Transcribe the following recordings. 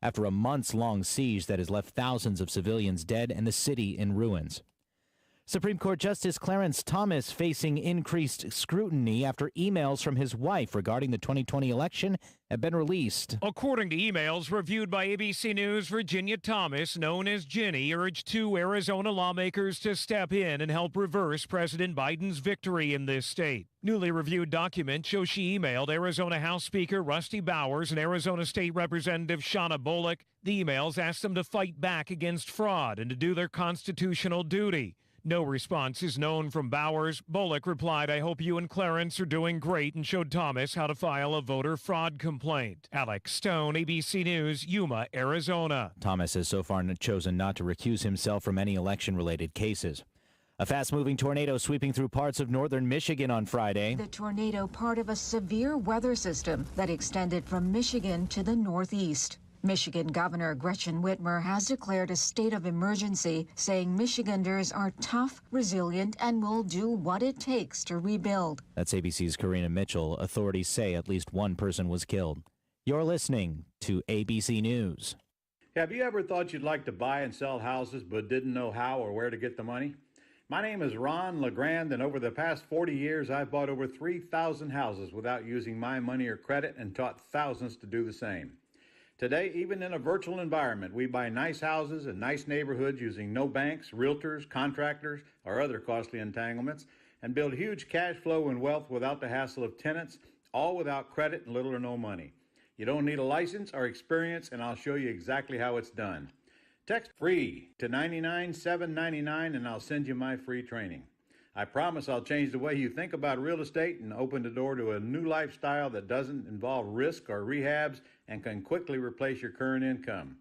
after a months-long siege that has left thousands of civilians dead and the city in ruins. Supreme Court Justice Clarence Thomas facing increased scrutiny after emails from his wife regarding the 2020 election have been released. According to emails reviewed by ABC News, Virginia Thomas, known as Ginny, urged 2 Arizona lawmakers to step in and help reverse President Biden's victory in this state. Newly reviewed documents show she emailed Arizona House Speaker Rusty Bowers and Arizona State Representative Shauna Bullock. The emails asked them to fight back against fraud and to do their constitutional duty. No response is known from Bowers. Bullock replied, "I hope you and Clarence are doing great," and showed Thomas how to file a voter fraud complaint. Alex Stone, ABC News, Yuma, Arizona. Thomas has so far chosen not to recuse himself from any election-related cases. A fast-moving tornado sweeping through parts of northern Michigan on Friday. The tornado part of a severe weather system that extended from Michigan to the northeast. Michigan Governor Gretchen Whitmer has declared a state of emergency, saying Michiganders are tough, resilient, and will do what it takes to rebuild. That's ABC's Karina Mitchell. Authorities say at least one person was killed. You're listening to ABC News. Have you ever thought you'd like to buy and sell houses but didn't know how or where to get the money? My name is Ron LeGrand, and over the past 40 years, I've bought over 3,000 houses without using my money or credit and taught thousands to do the same. Today, even in a virtual environment, we buy nice houses in nice neighborhoods using no banks, realtors, contractors, or other costly entanglements, and build huge cash flow and wealth without the hassle of tenants, all without credit and little or no money. You don't need a license or experience, and I'll show you exactly how it's done. Text FREE to 99799 and I'll send you my free training. I promise I'll change the way you think about real estate and open the door to a new lifestyle that doesn't involve risk or rehabs and can quickly replace your current income.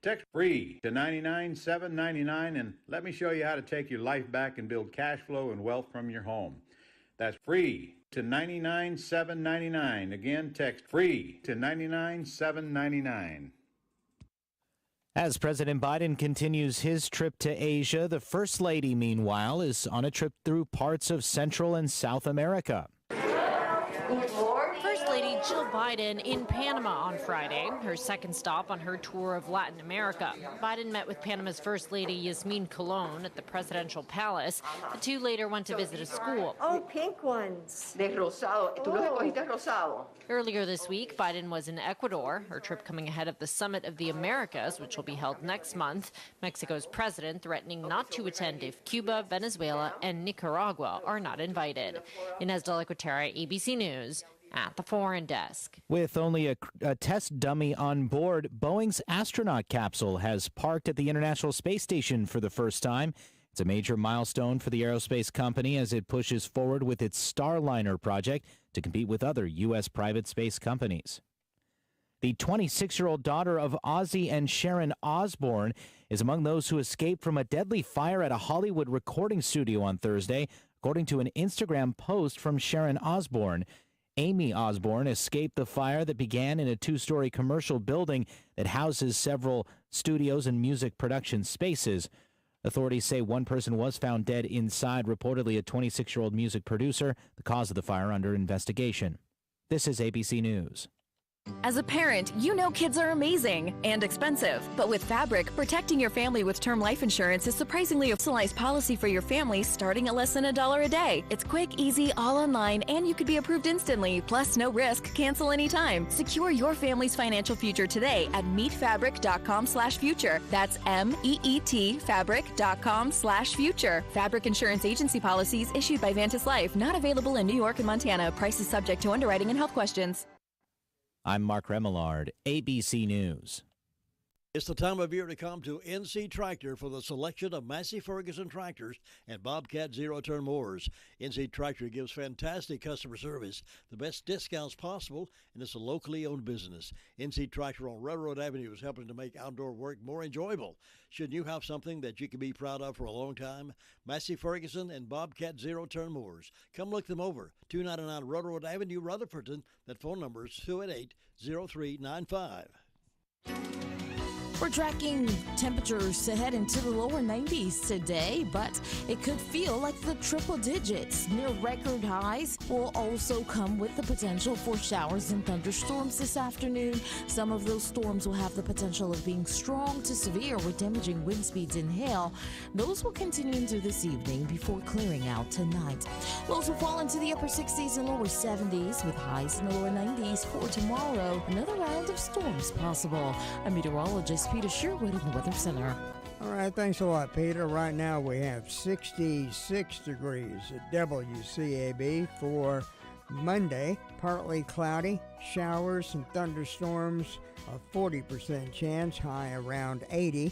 Text FREE to 99799 and let me show you how to take your life back and build cash flow and wealth from your home. That's FREE to 99799. Again, text FREE to 99799. As President Biden continues his trip to Asia, the First Lady, meanwhile, is on a trip through parts of Central and South America. First Lady Jill Biden in Panama on Friday, her second stop on her tour of Latin America. Biden met with Panama's First Lady Yasmin Colon at the presidential palace. The two later went to visit a school. Oh, pink ones. De rosado. Tú los escogiste rosado. Earlier this week, Biden was in Ecuador, her trip coming ahead of the Summit of the Americas, which will be held next month. Mexico's president threatening not to attend if Cuba, Venezuela, and Nicaragua are not invited. Inez de la Cuetara, ABC News, at the Foreign Desk. With only a test dummy on board, Boeing's astronaut capsule has parked at the International Space Station for the first time. It's a major milestone for the aerospace company as it pushes forward with its Starliner project to compete with other U.S. private space companies. The 26-year-old daughter of Ozzy and Sharon Osbourne is among those who escaped from a deadly fire at a Hollywood recording studio on Thursday, according to an Instagram post from Sharon Osbourne. Amy Osbourne escaped the fire that began in a 2-story commercial building that houses several studios and music production spaces. Authorities say one person was found dead inside, reportedly a 26-year-old music producer. The cause of the fire under investigation. This is ABC News. As a parent, you know kids are amazing and expensive. But with Fabric, protecting your family with term life insurance is surprisingly a personalized policy for your family starting at less than $1 a day. It's quick, easy, all online, and you could be approved instantly. Plus, no risk, cancel anytime. Secure your family's financial future today at meetfabric.com/future. That's MEET fabric.com/future. Fabric Insurance Agency policies issued by Vantis Life, not available in New York and Montana. Prices subject to underwriting and health questions. I'm Mark Remillard, ABC News. It's the time of year to come to NC Tractor for the selection of Massey Ferguson tractors and Bobcat zero-turn mowers. NC Tractor gives fantastic customer service, the best discounts possible, and it's a locally owned business. NC Tractor on Railroad Avenue is helping to make outdoor work more enjoyable. Shouldn't you have something that you can be proud of for a long time? Massey Ferguson and Bobcat zero-turn mowers. Come look them over. 299 Railroad Avenue, Rutherfordton. That phone number is 288-0395. We're tracking temperatures to head into the lower 90s today, but it could feel like the triple digits. Near record highs will also come with the potential for showers and thunderstorms this afternoon. Some of those storms will have the potential of being strong to severe with damaging wind speeds and hail. Those will continue into this evening before clearing out tonight. Lows will fall into the upper 60s and lower 70s with highs in the lower 90s for tomorrow. Another round of storms possible. I'm meteorologist Peter Sherwood in the Weather Center. All right, thanks a lot, Peter. Right now we have 66 degrees at WCAB for Monday. Partly cloudy, showers and thunderstorms, a 40% chance, high around 80.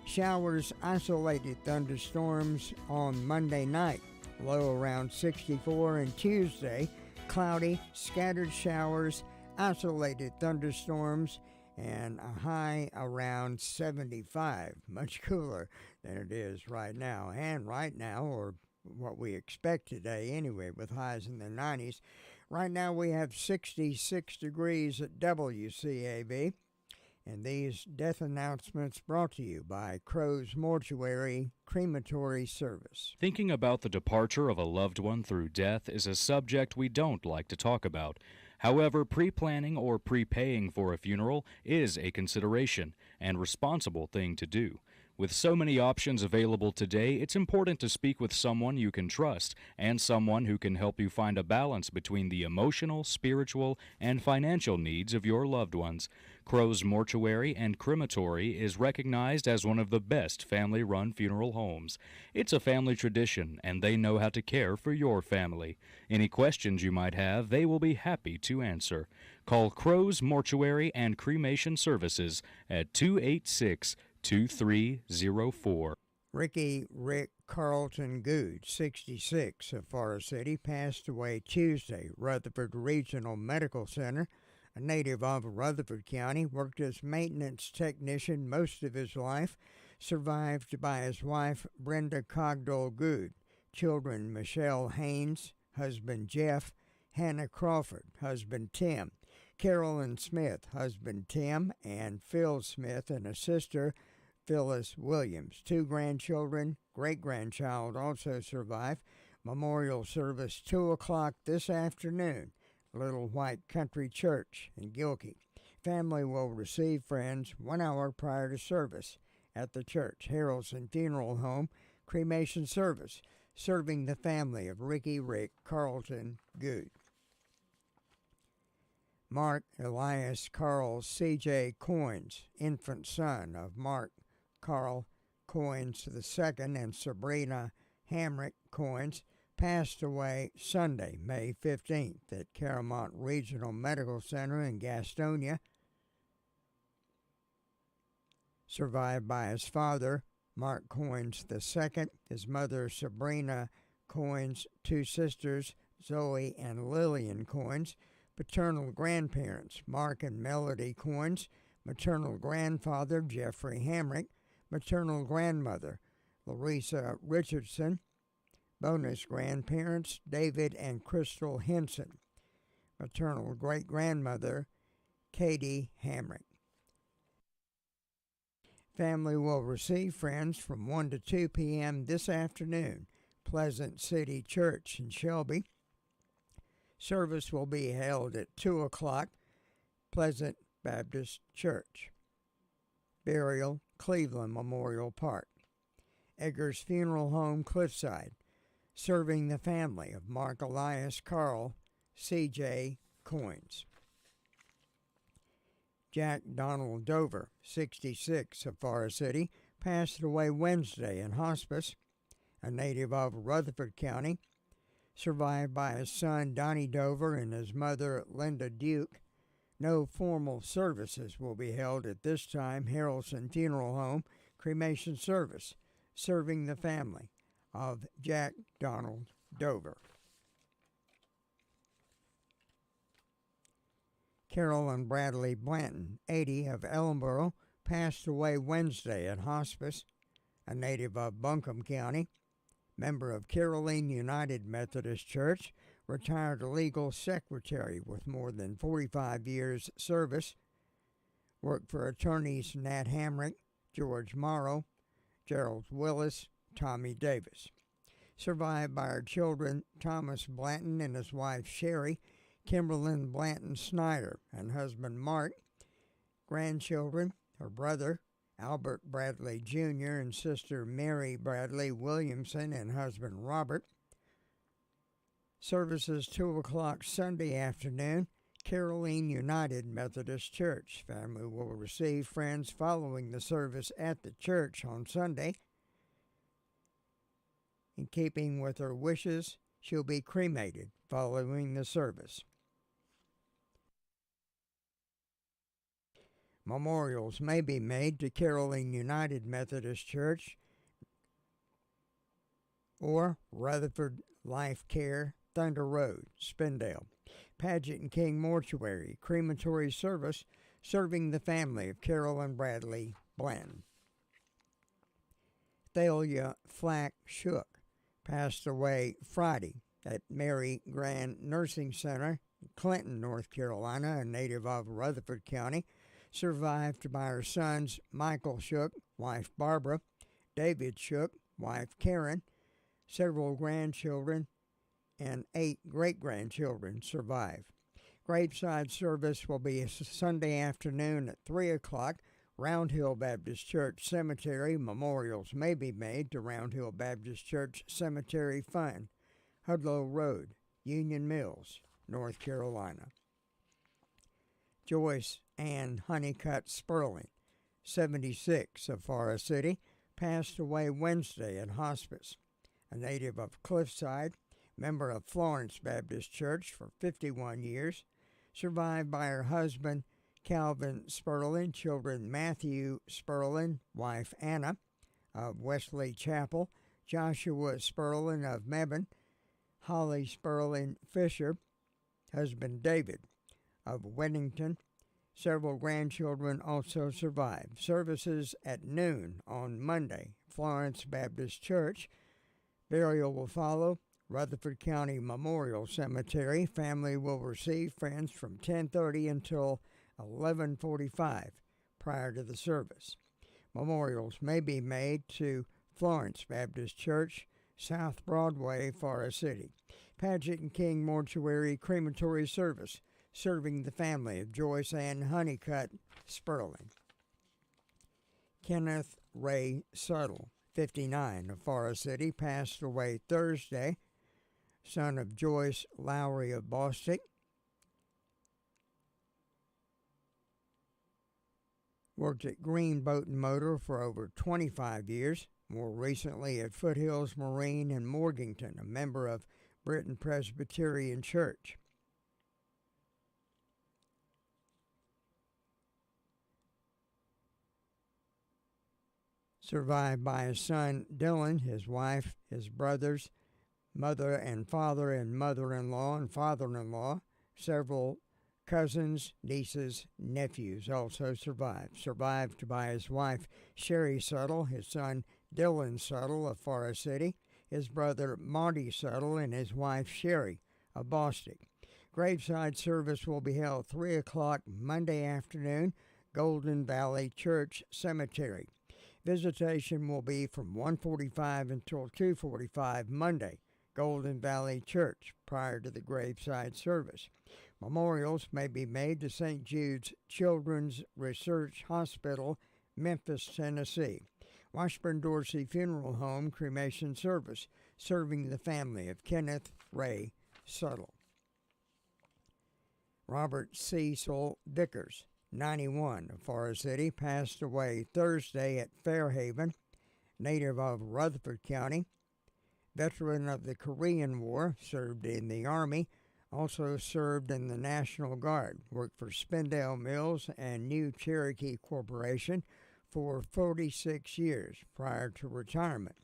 Showers, isolated thunderstorms on Monday night, low around 64. And Tuesday, cloudy, scattered showers, isolated thunderstorms, and a high around 75, much cooler than it is right now. And right now, or what we expect today anyway, with highs in the 90s. Right now we have 66 degrees at WCAB. And these death announcements brought to you by Crow's Mortuary Crematory Service. Thinking about the departure of a loved one through death is a subject we don't like to talk about. However, pre-planning or prepaying for a funeral is a consideration and responsible thing to do. With so many options available today, it's important to speak with someone you can trust and someone who can help you find a balance between the emotional, spiritual, and financial needs of your loved ones. Crow's Mortuary and Crematory is recognized as one of the best family-run funeral homes. It's a family tradition, and they know how to care for your family. Any questions you might have, they will be happy to answer. Call Crow's Mortuary and Cremation Services at 286-2304. Rick Carlton Good, 66, of Forest City, passed away Tuesday. Rutherford Regional Medical Center. A native of Rutherford County, worked as maintenance technician most of his life, survived by his wife Brenda Cogdell Good, children Michelle Haynes, husband Jeff, Hannah Crawford, husband Tim, Carolyn Smith, husband Tim, and Phil Smith and a sister, Phyllis Williams. 2 grandchildren, great-grandchild also survive. Memorial service 2 o'clock this afternoon. Little White Country Church in Gilkey. Family will receive friends 1 hour prior to service at the church. Harrelson Funeral Home cremation service, serving the family of Rick Carlton Good. Mark Elias Carl C.J. Coynes, infant son of Mark Carl Coynes II and Sabrina Hamrick Coynes, passed away Sunday, May 15th at Caramont Regional Medical Center in Gastonia. Survived by his father, Mark Coynes II, his mother, Sabrina Coynes, 2 sisters, Zoe and Lillian Coynes, paternal grandparents, Mark and Melody Coynes, maternal grandfather, Jeffrey Hamrick, maternal grandmother, Larissa Richardson, bonus grandparents, David and Crystal Henson. Maternal great-grandmother, Katie Hamrick. Family will receive friends from 1 to 2 p.m. this afternoon. Pleasant City Church in Shelby. Service will be held at 2 o'clock. Pleasant Baptist Church. Burial, Cleveland Memorial Park. Eggers Funeral Home, Cliffside, serving the family of Mark Elias Carl C.J. Coynes. Jack Donald Dover, 66, of Forest City, passed away Wednesday in hospice. A native of Rutherford County, survived by his son Donnie Dover and his mother Linda Duke. No formal services will be held at this time. Harrelson Funeral Home cremation service, serving the family of Jack Donald Dover. Carolyn Bradley Blanton, 80, of Ellenboro, passed away Wednesday at hospice. A native of Buncombe County, member of Caroline United Methodist Church, retired legal secretary with more than 45 years service. Worked for attorneys Nat Hamrick, George Morrow, Gerald Willis, Tommy Davis. Survived by her children Thomas Blanton and his wife Sherry, Kimberlyn Blanton Snyder and husband Mark. Grandchildren, her brother Albert Bradley Jr. and sister Mary Bradley Williamson and husband Robert. Services 2 o'clock Sunday afternoon, Caroline United Methodist Church. Family will receive friends following the service at the church on Sunday. In keeping with her wishes, she'll be cremated following the service. Memorials may be made to Caroline United Methodist Church or Rutherford Life Care, Thunder Road, Spindale. Paget and King Mortuary, crematory service serving the family of Carolyn Bradley Blanton. Thalia Flack Shook passed away Friday at Mary Grand Nursing Center, Clinton, North Carolina, a native of Rutherford County. Survived by her sons Michael Shook, wife Barbara, David Shook, wife Karen, several grandchildren, and 8 great-grandchildren survive. Graveside service will be Sunday afternoon at 3 o'clock. Round Hill Baptist Church Cemetery. Memorials may be made to Round Hill Baptist Church Cemetery Fund, Hudlow Road, Union Mills, North Carolina. Joyce Ann Honeycutt Sperling, 76, of Forest City, passed away Wednesday in hospice. A native of Cliffside, member of Florence Baptist Church for 51 years, survived by her husband Calvin Sperling, children Matthew Sperling, wife Anna of Wesley Chapel, Joshua Sperling of Mebane, Holly Sperling Fisher, husband David of Weddington. Several grandchildren also survived. Services at noon on Monday, Florence Baptist Church. Burial will follow Rutherford County Memorial Cemetery. Family will receive friends from 10:30 until 11:45 prior to the service. Memorials may be made to Florence Baptist Church, South Broadway, Forest City. Paget and King Mortuary crematory service serving the family of Joyce Ann Honeycutt Sperling. Kenneth Ray Suttle, 59, of Forest City, passed away Thursday, son of Joyce Lowry of Bostick. Worked at Green Boat and Motor for over 25 years, more recently at Foothills Marine in Morganton, a member of Britain Presbyterian Church. Survived by his son Dylan, his wife, his brothers, mother and father and mother-in-law and father-in-law. Several cousins, nieces, nephews also survived. Survived by his wife Sherry Suttle, his son Dylan Suttle of Forest City, his brother Monty Suttle, and his wife Sherry of Bostick. Graveside service will be held 3 o'clock Monday afternoon, Golden Valley Church Cemetery. Visitation will be from 1:45 until 2:45 Monday, Golden Valley Church, prior to the graveside service. Memorials may be made to St. Jude's Children's Research Hospital, Memphis, Tennessee. Washburn Dorsey Funeral Home cremation service, serving the family of Kenneth Ray Suttle. Robert Cecil Vickers, 91, of Forest City, passed away Thursday at Fairhaven, native of Rutherford County. Veteran of the Korean War, served in the Army, also served in the National Guard, worked for Spindale Mills and New Cherokee Corporation for 46 years prior to retirement.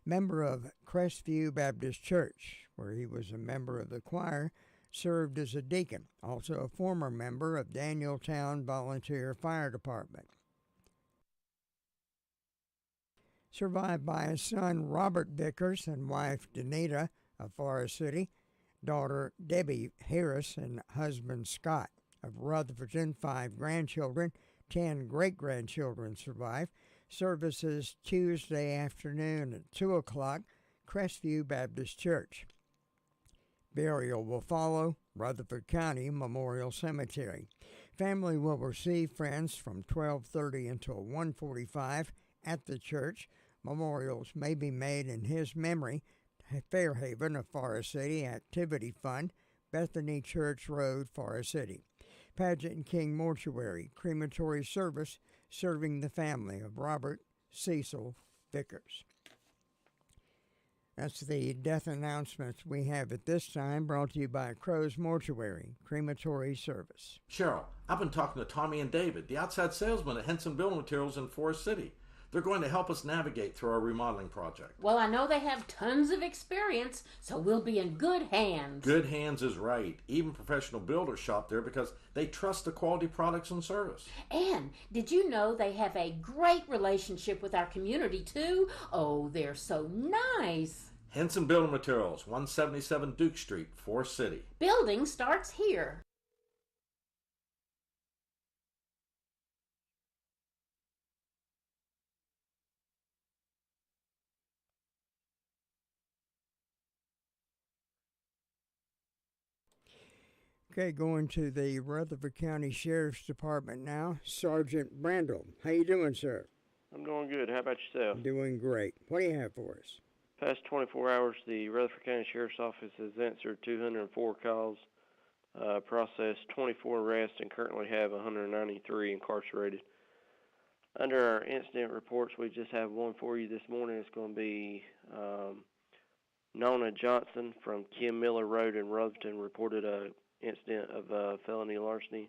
Member of Crestview Baptist Church, where he was a member of the choir, served as a deacon, also a former member of Danieltown Volunteer Fire Department. Survived by his son Robert Vickers and wife Danita of Forest City, daughter Debbie Harris and husband Scott of Rutherfordton, 5 grandchildren, 10 great-grandchildren survive. Services Tuesday afternoon at 2 o'clock, Crestview Baptist Church. Burial will follow, Rutherford County Memorial Cemetery. Family will receive friends from 12:30 until 1:45 at the church. Memorials may be made in his memory. Fairhaven of Forest City Activity Fund, Bethany Church Road, Forest City. Paget & King Mortuary crematory service serving the family of Robert Cecil Vickers. That's the death announcements we have at this time, brought to you by Crow's Mortuary crematory service. Cheryl, I've been talking to Tommy and David, the outside salesmen at Henson Building Materials in Forest City. They're going to help us navigate through our remodeling project. Well, I know they have tons of experience, so we'll be in good hands. Good hands is right. Even professional builders shop there because they trust the quality products and service. And did you know they have a great relationship with our community, too? Oh, they're so nice. Henson Building Materials, 177 Duke Street, Forest City. Building starts here. Okay, going to the Rutherford County Sheriff's Department now. Sergeant Brandel. How you doing, sir? I'm doing good. How about yourself? Doing great. What do you have for us? Past 24 hours, the Rutherford County Sheriff's Office has answered 204 calls, processed 24 arrests, and currently have 193 incarcerated. Under our incident reports, we just have one for you this morning. It's going to be Nona Johnson from Kim Miller Road in Rutherford reported a incident of felony larceny.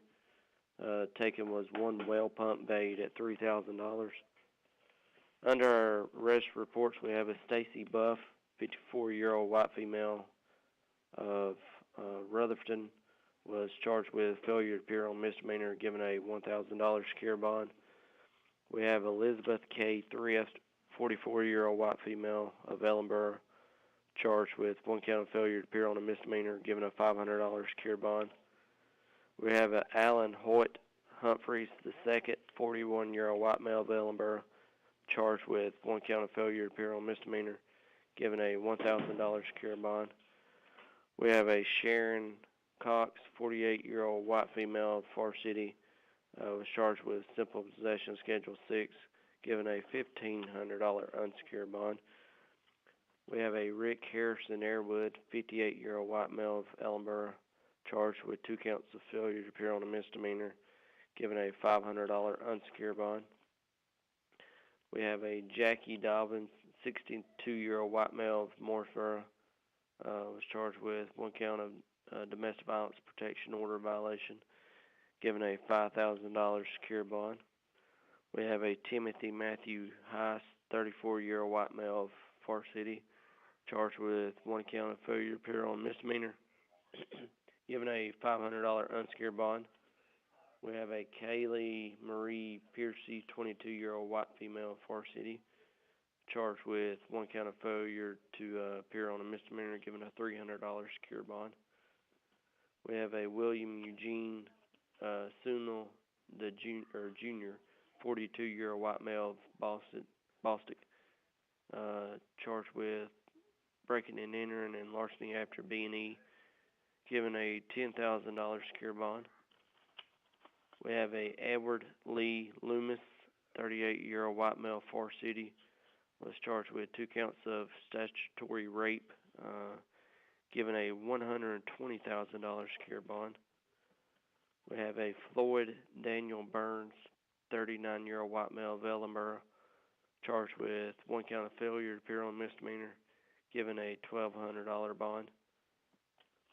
Taken was one well pump bait at $3,000. Under our arrest reports, we have a Stacy Buff, 54-year-old white female of Rutherford, was charged with failure to appear on misdemeanor, given a $1,000 secure bond. We have Elizabeth K. Thrift, 44-year-old white female of Ellenborough, charged with one count of failure to appear on a misdemeanor, given a $500 secure bond. We have Alan Hoyt Humphreys II, 41-year-old white male of Ellenborough, charged with one count of failure to appear on misdemeanor, given a $1,000 secure bond. We have a Sharon Cox, 48-year-old white female of Far City, was charged with simple possession of Schedule 6, given a $1,500 unsecured bond. We have a Rick Harrison Airwood, 58-year-old white male of Ellenborough, charged with 2 counts of failure to appear on a misdemeanor, given a $500 unsecured bond. We have a Jackie Dobbins, 62-year-old white male of Morrisboro, was charged with 1 count of domestic violence protection order violation, given a $5,000 secure bond. We have a Timothy Matthew Heiss, 34-year-old white male of Far City, charged with 1 count of failure to appear on misdemeanor, given a $500 unsecured bond. We have a Kaylee Marie Piercy, 22-year-old white female of Far City, charged with 1 count of failure to appear on a misdemeanor, given a $300 secure bond. We have a William Eugene Sunil Jr., 42-year-old white male of Bostic, charged with breaking and entering and larceny after B&E, given a $10,000 secure bond. We have a Edward Lee Loomis, 38-year-old white male, Far City, was charged with 2 counts of statutory rape, given a $120,000 secure bond. We have a Floyd Daniel Burns, 39-year-old white male of Ellenborough, charged with 1 count of failure to appear on misdemeanor, given a $1,200 bond.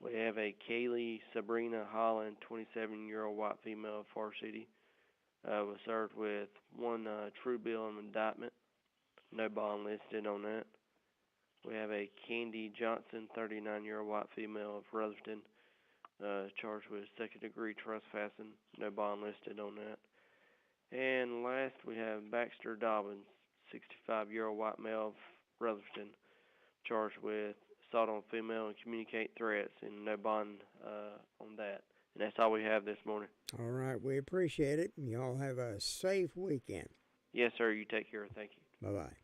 We have a Kaylee Sabrina Holland, 27-year-old white female of Far City, was served with 1 true bill of indictment, no bond listed on that. We have a Candy Johnson, 39-year-old white female of Rutherford, charged with second-degree trespassing, no bond listed on that. And last, we have Baxter Dobbins, 65-year-old white male of Rutherford, charged with assault on female and communicate threats, and no bond on that. And that's all we have this morning. All right, we appreciate it. Y'all have a safe weekend. Yes, sir. You take care. Thank you. Bye-bye.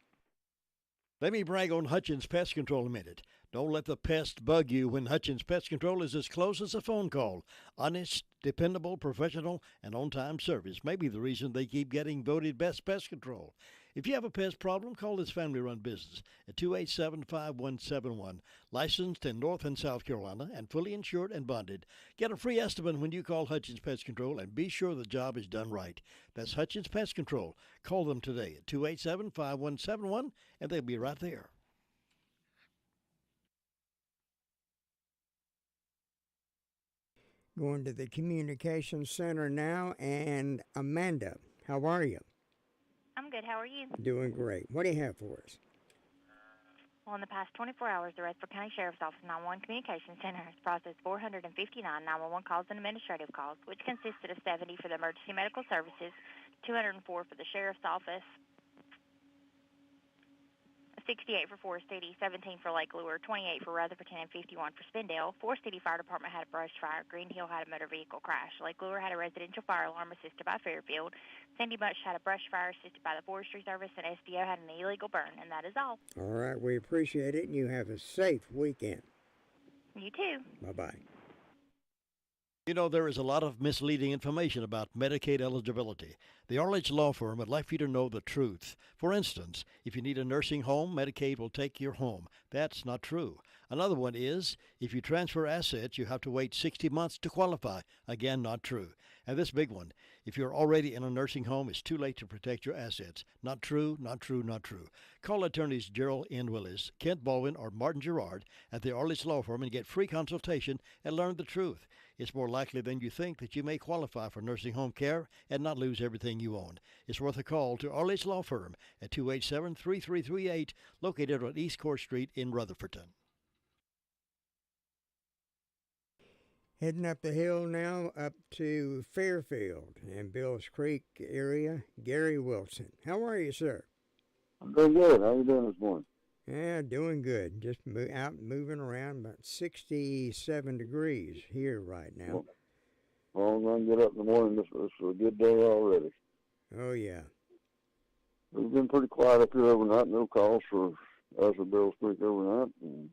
Let me brag on Hutchins Pest Control a minute. Don't let the pest bug you when Hutchins Pest Control is as close as a phone call. Honest, dependable, professional, and on-time service may be the reason they keep getting voted best pest control. If you have a pest problem, call this family-run business at 287-5171. Licensed in North and South Carolina and fully insured and bonded. Get a free estimate when you call Hutchins Pest Control and be sure the job is done right. That's Hutchins Pest Control. Call them today at 287-5171 and they'll be right there. Going to the Communications Center now, and Amanda, how are you? I'm good. How are you? Doing great. What do you have for us? Well, in the past 24 hours, the Rutherford County Sheriff's Office 911 Communications Center has processed 459 911 calls and administrative calls, which consisted of 70 for the emergency medical services, 204 for the Sheriff's Office, 68 for Forest City, 17 for Lake Lure, 28 for Rutherford, and 51 for Spindale. Forest City Fire Department had a brush fire. Green Hill had a motor vehicle crash. Lake Lure had a residential fire alarm assisted by Fairfield. Sandy Bunch had a brush fire assisted by the Forestry Service, and SDO had an illegal burn, and that is all. All right, we appreciate it, and you have a safe weekend. You too. Bye-bye. You know, there is a lot of misleading information about Medicaid eligibility. The Arledge Law Firm would like for you to know the truth. For instance, if you need a nursing home, Medicaid will take your home. That's not true. Another one is, if you transfer assets, you have to wait 60 months to qualify. Again, not true. And this big one, if you're already in a nursing home, it's too late to protect your assets. Not true, not true, not true. Call attorneys Gerald N. Willis, Kent Baldwin, or Martin Gerard at the Arledge Law Firm and get free consultation and learn the truth. It's more likely than you think that you may qualify for nursing home care and not lose everything you own. It's worth a call to Arledge Law Firm at 287-3338, located on East Court Street in Rutherfordton. Heading up the hill now, up to Fairfield and Bills Creek area, Gary Wilson. How are you, sir? I'm doing good. How are you doing this morning? Yeah, doing good. Just out moving around, about 67 degrees here right now. Well, I'm going to get up in the morning. This is a good day already. Oh, yeah. We've been pretty quiet up here overnight. No calls for us at Bills Creek overnight. And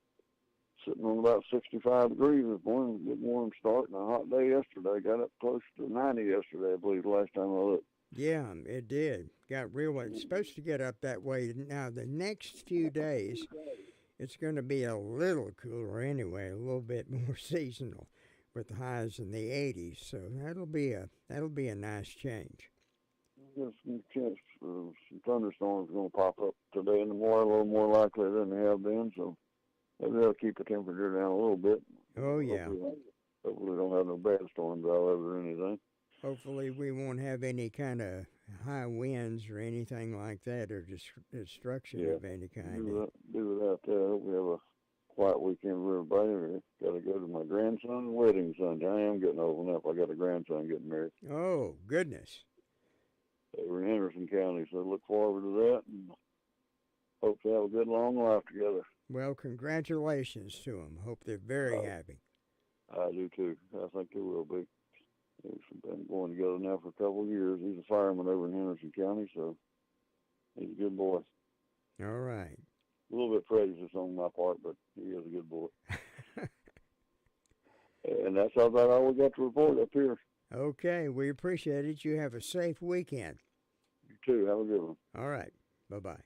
sitting on about 65 degrees this morning. Good warm start and a hot day yesterday. Got up close to 90 yesterday, I believe, the last time I looked. Yeah, it did. Got real. It's supposed to get up that way. Now, the next few days, it's going to be a little cooler anyway, a little bit more seasonal with the highs in the 80s. So that'll be a nice change. There's some chance for some thunderstorms going to pop up today in the morning, a little more likely than they have been. So maybe that'll keep the temperature down a little bit. Oh, yeah. Hopefully we don't have no bad storms out over or anything. Hopefully we won't have any kind of high winds or anything like that, or destruction of any kind. Do without that. I hope we have a quiet weekend for everybody. Got to go to my grandson's wedding Sunday. I am getting old enough. I got a grandson getting married. Oh, goodness. We're in Henderson County, so look forward to that and hope to have a good long life together. Well, congratulations to them. Hope they're very happy. I do too. I think they will be. We've been going together now for a couple of years. He's a fireman over in Henderson County, so he's a good boy. All right. A little bit prejudiced on my part, but he is a good boy. And that's about all we got to report up here. Okay, we appreciate it. You have a safe weekend. You too. Have a good one. All right. Bye-bye.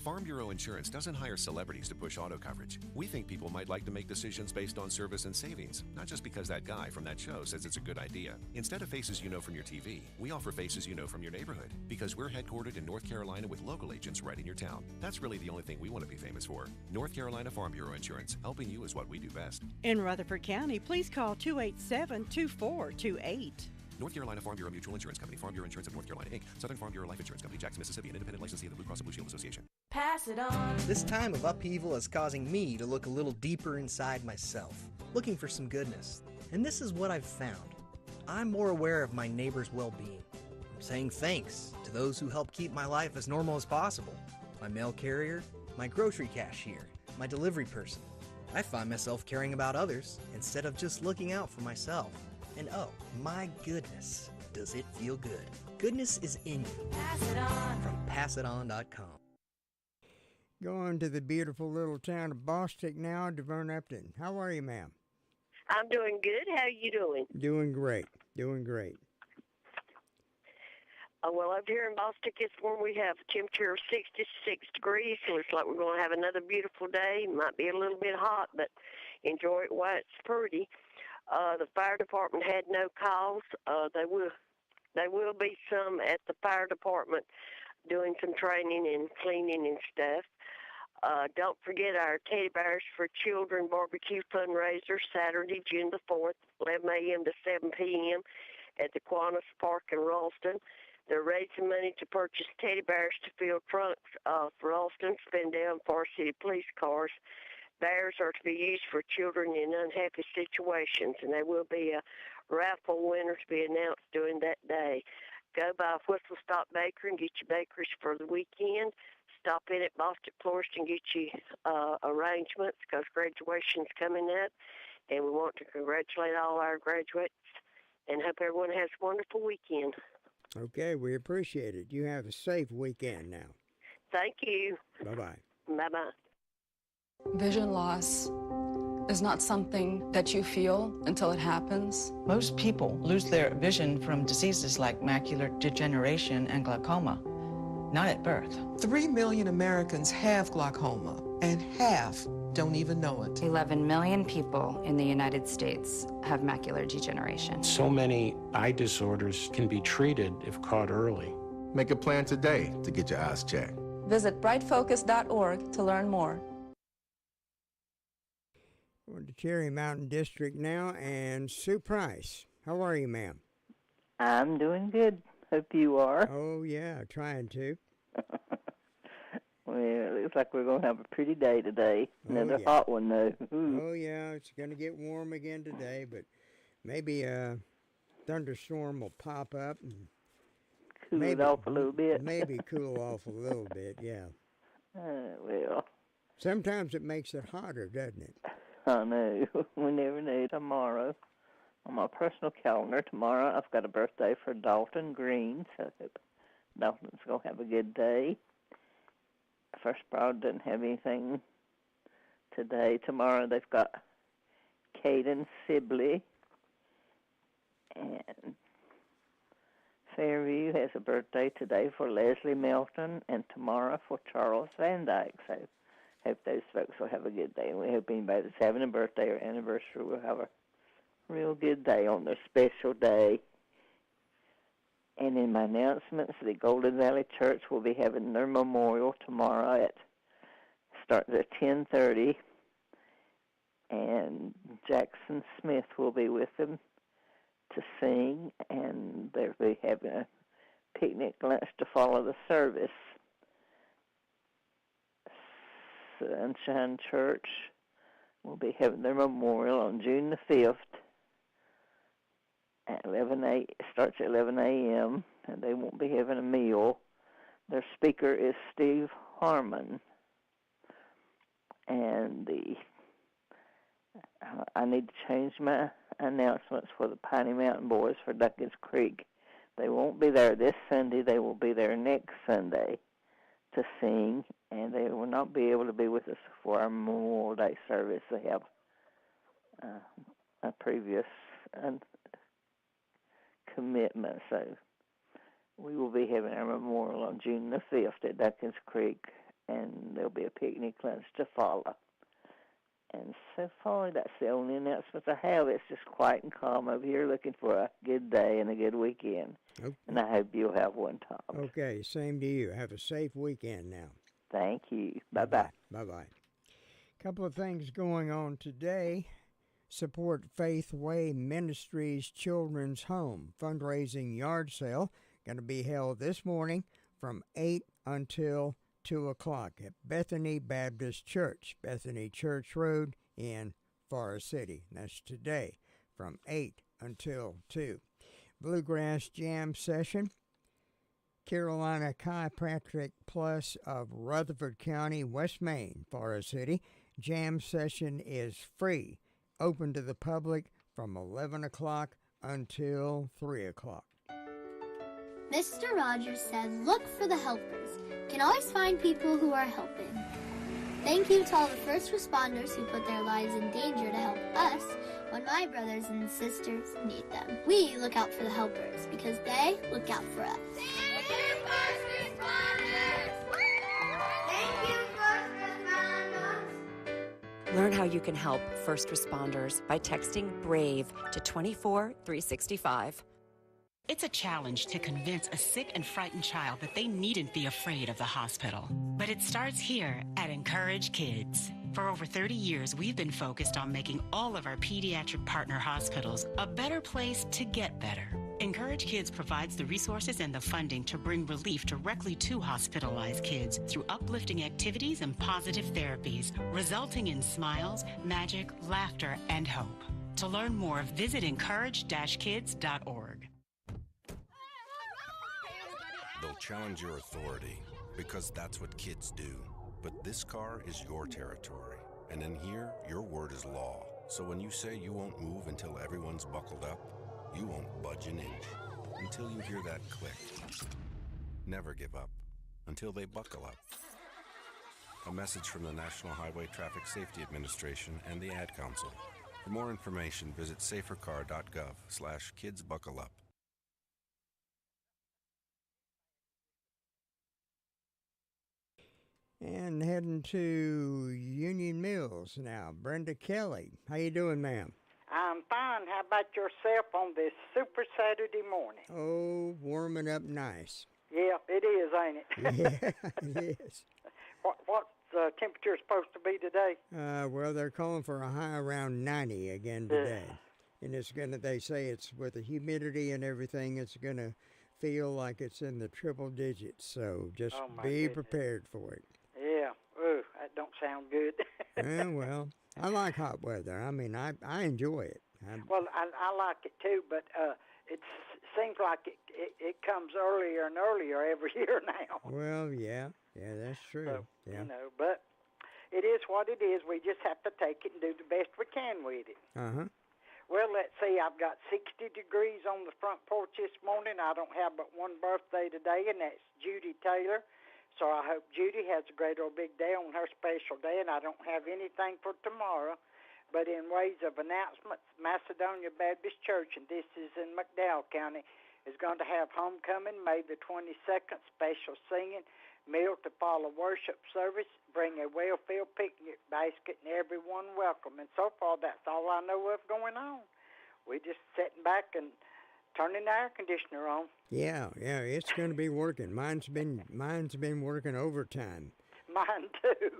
Farm Bureau Insurance doesn't hire celebrities to push auto coverage. We think people might like to make decisions based on service and savings, not just because that guy from that show says it's a good idea. Instead of faces you know from your TV, we offer faces you know from your neighborhood, because we're headquartered in North Carolina with local agents right in your town. That's really the only thing we want to be famous for. North Carolina Farm Bureau Insurance. Helping you is what we do best. In Rutherford County, please call 287-2428. North Carolina Farm Bureau Mutual Insurance Company, Farm Bureau Insurance of North Carolina, Inc., Southern Farm Bureau Life Insurance Company, Jackson, Mississippi, an independent licensee of the Blue Cross and Blue Shield Association. Pass it on. This time of upheaval is causing me to look a little deeper inside myself, looking for some goodness. And this is what I've found. I'm more aware of my neighbor's well-being. I'm saying thanks to those who help keep my life as normal as possible. My mail carrier, my grocery cashier, my delivery person. I find myself caring about others instead of just looking out for myself. And oh, my goodness, does it feel good. Goodness is in you. Pass it on. From passiton.com. Going to the beautiful little town of Bostic now, Devern Upton. How are you, ma'am? I'm doing good. How are you doing? Doing great. Doing great. Well, up here in Bostic, this morning we have a temperature of 66 degrees. So looks like we're going to have another beautiful day. Might be a little bit hot, but enjoy it while it's pretty. The fire department had no calls. There will be some at the fire department doing some training and cleaning and stuff. Don't forget our Teddy Bears for Children barbecue fundraiser Saturday, June the 4th, 11 a.m. to 7 p.m. at the Kiwanis Park in Ralston. They're raising money to purchase teddy bears to fill trunks for Ralston, Spindale, and Forest City police cars. Bears are to be used for children in unhappy situations, and there will be a raffle winner to be announced during that day. Go by Whistle Stop Bakery and get your bakeries for the weekend. Stop in at Bostic Florist and get you arrangements because graduation's coming up, and we want to congratulate all our graduates and hope everyone has a wonderful weekend. Okay, we appreciate it. You have a safe weekend now. Thank you. Bye-bye. Bye-bye. Vision loss is not something that you feel until it happens. Most people lose their vision from diseases like macular degeneration and glaucoma, not at birth. 3 million Americans have glaucoma, and half don't even know it. 11 million people in the United States have macular degeneration. So many eye disorders can be treated if caught early. Make a plan today to get your eyes checked. Visit brightfocus.org to learn more. We're to Cherry Mountain District now, and Sue Price. How are you, ma'am? I'm doing good. Hope you are. Oh, yeah, trying to. Well, it looks like we're going to have a pretty day today. Another hot one, though. Ooh. Oh, yeah, it's going to get warm again today, but maybe a thunderstorm will pop up and cool it off a little bit. Maybe cool off a little bit, yeah. Well. Sometimes it makes it hotter, doesn't it? I know. We never know. Tomorrow, on my personal calendar, tomorrow I've got a birthday for Dalton Green, so I hope Dalton's going to have a good day. First Broad doesn't have anything today. Tomorrow they've got Caden Sibley, and Fairview has a birthday today for Leslie Melton, and tomorrow for Charles Van Dyke. So hope those folks will have a good day, and we hope anybody that's having a birthday or anniversary will have a real good day on their special day. And in my announcements, the Golden Valley Church will be having their memorial tomorrow starting at 10:30, and Jackson Smith will be with them to sing, and they'll be having a picnic lunch to follow the service. Sunshine Church will be having their memorial on June the 5th. At 11 a.m. starts at 11 a.m., and they won't be having a meal. Their speaker is Steve Harmon. And I need to change my announcements for the Piney Mountain Boys for Duckins Creek. They won't be there this Sunday. They will be there next Sunday to sing, and they will not be able to be with us for our Memorial Day service. They have a previous commitment, so we will be having our memorial on June the 5th at Duckins Creek, and there'll be a picnic lunch to follow. And so far, that's the only announcements I have. It's just quiet and calm over here, looking for a good day and a good weekend. Okay. And I hope you'll have one, Tom. Okay, same to you. Have a safe weekend now. Thank you. Bye-bye. Bye-bye. Couple of things going on today. Support Faith Way Ministries Children's Home fundraising yard sale. Going to be held this morning from 8 until 2 o'clock at Bethany Baptist Church, Bethany Church Road in Forest City. That's today from 8 until 2. Bluegrass Jam Session. Carolina Chiropractic Plus of Rutherford County, West Main, Forest City. Jam session is free, open to the public from 11 o'clock until 3 o'clock. Mr. Rogers said, look for the helpers. You can always find people who are helping. Thank you to all the first responders who put their lives in danger to help us when my brothers and sisters need them. We look out for the helpers because they look out for us. Thank you, first responders! Thank you, first responders! Learn how you can help first responders by texting BRAVE to 24365. It's a challenge to convince a sick and frightened child that they needn't be afraid of the hospital. But it starts here at Encourage Kids. For over 30 years, we've been focused on making all of our pediatric partner hospitals a better place to get better. Encourage Kids provides the resources and the funding to bring relief directly to hospitalized kids through uplifting activities and positive therapies, resulting in smiles, magic, laughter, and hope. To learn more, visit encourage-kids.org. They'll challenge your authority because that's what kids do. But this car is your territory, and in here, your word is law. So when you say you won't move until everyone's buckled up, you won't budge an inch until you hear that click. Never give up until they buckle up. A message from the National Highway Traffic Safety Administration and the Ad Council. For more information, visit safercar.gov/kidsbuckleup. And heading to Union Mills now. Brenda Kelly. How you doing, ma'am? I'm fine. How about yourself on this super Saturday morning? Oh, warming up nice. Yeah, it is, ain't it? Yeah, it is. What's the temperature supposed to be today? Well, they're calling for a high around 90 again today. And it's gonna, they say it's with the humidity and everything, it's gonna feel like it's in the triple digits. So just be prepared for it. Yeah. Ooh, that don't sound good. Well, I like hot weather. I mean, I enjoy it. Well, I like it too, but it seems like it comes earlier and earlier every year now. Well, yeah, that's true. So, yeah. You know, but it is what it is. We just have to take it and do the best we can with it. Uh-huh. Well, let's see. I've got 60 degrees on the front porch this morning. I don't have but one birthday today, and that's Judy Taylor. So I hope Judy has a great old big day on her special day, and I don't have anything for tomorrow. But in ways of announcements, Macedonia Baptist Church, and this is in McDowell County, is going to have homecoming May the 22nd, special singing, meal to follow worship service, bring a well-filled picnic basket, and everyone welcome. And so far, that's all I know of going on. We're just sitting back and turning the air conditioner on. Yeah, it's going to be working. Mine's been working overtime. Mine too.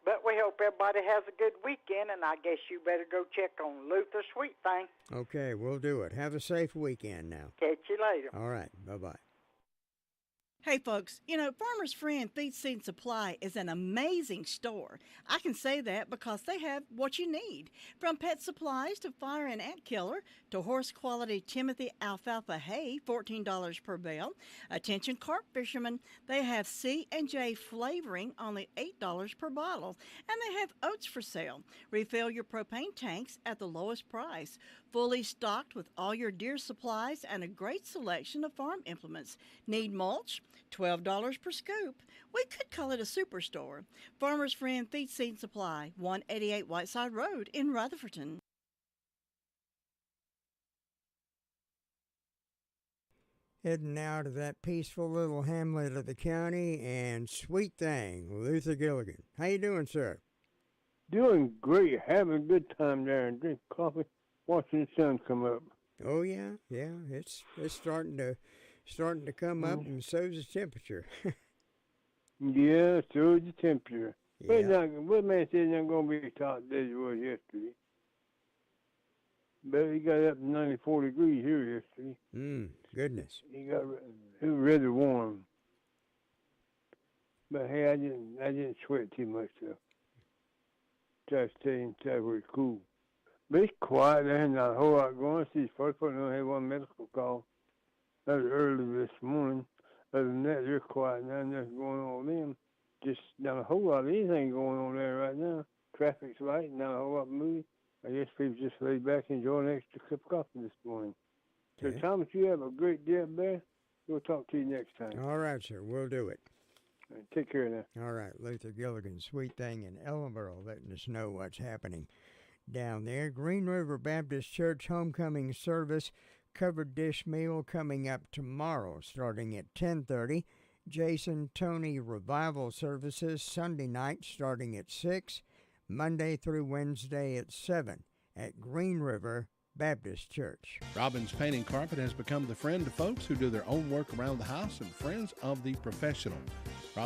But we hope everybody has a good weekend, and I guess you better go check on Luther Sweet Thing. Okay, we'll do it. Have a safe weekend now. Catch you later. All right, bye-bye. Hey folks, you know, Farmer's Friend Feed Seed Supply is an amazing store. I can say that because they have what you need. From pet supplies to fire and ant killer to horse quality Timothy alfalfa hay, $14 per bale. Attention carp fishermen, they have C&J flavoring, only $8 per bottle. And they have oats for sale. Refill your propane tanks at the lowest price. Fully stocked with all your deer supplies and a great selection of farm implements. Need mulch? $12 per scoop. We could call it a superstore. Farmer's Friend Feed Seed Supply, 188 Whiteside Road in Rutherfordton. Heading now to that peaceful little hamlet of the county and Sweet Thing, Luther Gilligan. How you doing, sir? Doing great. Having a good time there and drink coffee, watching the sun come up. Oh yeah, it's starting to come up, and so's the temperature. Yeah, so's the temperature. Yeah. What man said it's not going to be as hot as it was yesterday? But it got up to 94 degrees here yesterday. Goodness. It was rather warm. But hey, I didn't sweat too much though. Try to stay inside where it's cool. But it's quiet. There's not a whole lot going on. See, first one I had one medical call. That was early this morning. Other than that, they're quiet now. Nothing going on with them. just not a whole lot of anything going on there right now. Traffic's light, not a whole lot moving. I guess people just lay back and enjoy an extra cup of coffee this morning. Okay. So, Thomas, you have a great day up there. We'll talk to you next time. All right, sir. We'll do it. All right, take care now. All right. Luther Gilligan, sweet thing in Ellenboro, letting us know what's happening down there. Green River Baptist Church homecoming service, covered dish meal coming up tomorrow starting at 10:30. Jason Tony revival services Sunday night starting at 6, Monday through Wednesday at 7 at Green River Baptist Church. Robbins Paint and Carpet has become the friend of folks who do their own work around the house and friends of the professional.